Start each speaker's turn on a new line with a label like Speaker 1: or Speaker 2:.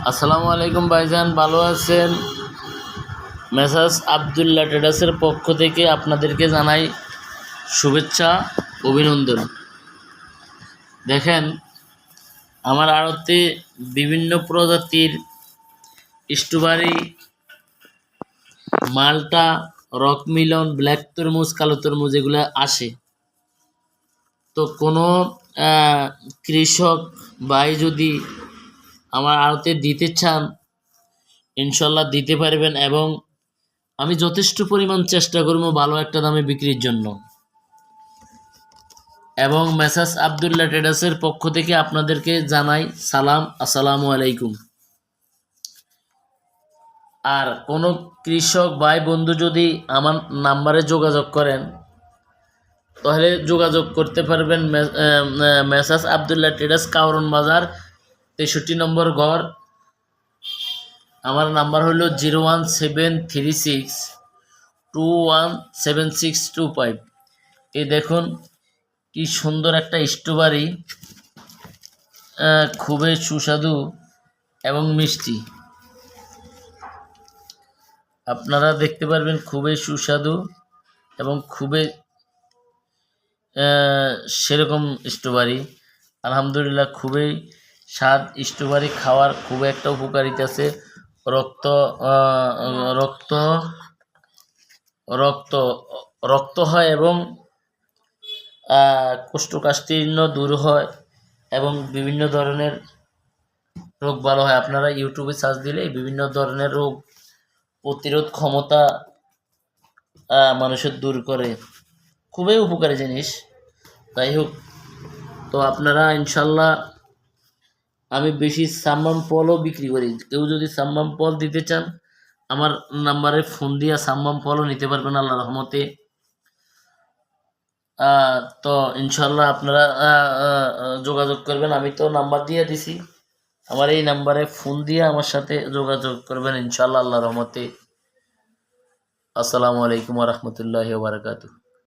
Speaker 1: আসসালামু আলাইকুম ভাইজান, ভালো আছেন? মেসার্স আবদুল্লাহ ট্রেডার্সের পক্ষ থেকে আপনাদেরকে জানাই শুভেচ্ছা, অভিনন্দন। দেখেন, আমার আড়তে বিভিন্ন প্রজাতির স্ট্রবেরি, মাল্টা, রক মিলন, ব্ল্যাক তরমুজ, কালো তরমুজ এগুলো আসে। তো কোনো কৃষক ভাই যদি আমার আড়তে দিতে চান, ইনশাল্লাহ দিতে পারবেন, এবং আমি যথেষ্ট পরিমাণ চেষ্টা করব ভালো একটা দামে বিক্রির জন্য। এবং মেসার্স আবদুল্লাহ ট্রেডার্সের পক্ষ থেকে আপনাদেরকে জানাই সালাম, আসসালামু আলাইকুম। আর কোনো কৃষক ভাই বন্ধু যদি আমার নাম্বারে যোগাযোগ করেন, তাহলে যোগাযোগ করতে পারবেন মেসার্স আবদুল্লাহ ট্রেডার্স, কাউরন বাজার, 63 নম্বর ঘর। আমার নাম্বার হলো 01736217625। এই দেখুন কি সুন্দর একটা স্ট্রবেরি, খুবই সুস্বাদু এবং মিষ্টি। আপনারা দেখতে পারবেন, খুবই সুস্বাদু এবং খুবই সেরকম স্ট্রবেরি। আলহামদুলিল্লাহ, খুবই স্বাদ। স্ট্রবেরি খাওয়ার খুব একটা উপকারিতা আছে। রক্ত রক্ত রক্ত রক্ত হয় এবং কোষ্ঠকাঠিন্য দূর হয় এবং বিভিন্ন ধরনের রোগ ভালো হয়। আপনারা ইউটিউবে সার্চ দিলে বিভিন্ন ধরনের রোগ প্রতিরোধ ক্ষমতা মানুষের দূর করে। খুবই উপকারী জিনিস। তাই হোক, তো আপনারা ইনশাল্লাহ, আমি বেশি সাম্মাম ফলও বিক্রি করি। কেউ যদি সাম্মাম ফল দিতে চান, আমার নাম্বারে ফোন দিয়ে সাম্মাম ফলও নিতে পারবেন আল্লাহ রহমতে। তো ইনশাল্লাহ আপনারা যোগাযোগ করবেন। আমি তো নাম্বার দিয়ে দিছি, আমার এই নাম্বারে ফোন দিয়ে আমার সাথে যোগাযোগ করবেন ইনশাল্লাহ আল্লাহ রহমতে। আসসালামু আলাইকুম ওয়া রাহমাতুল্লাহি ওয়া বারাকাতুহু।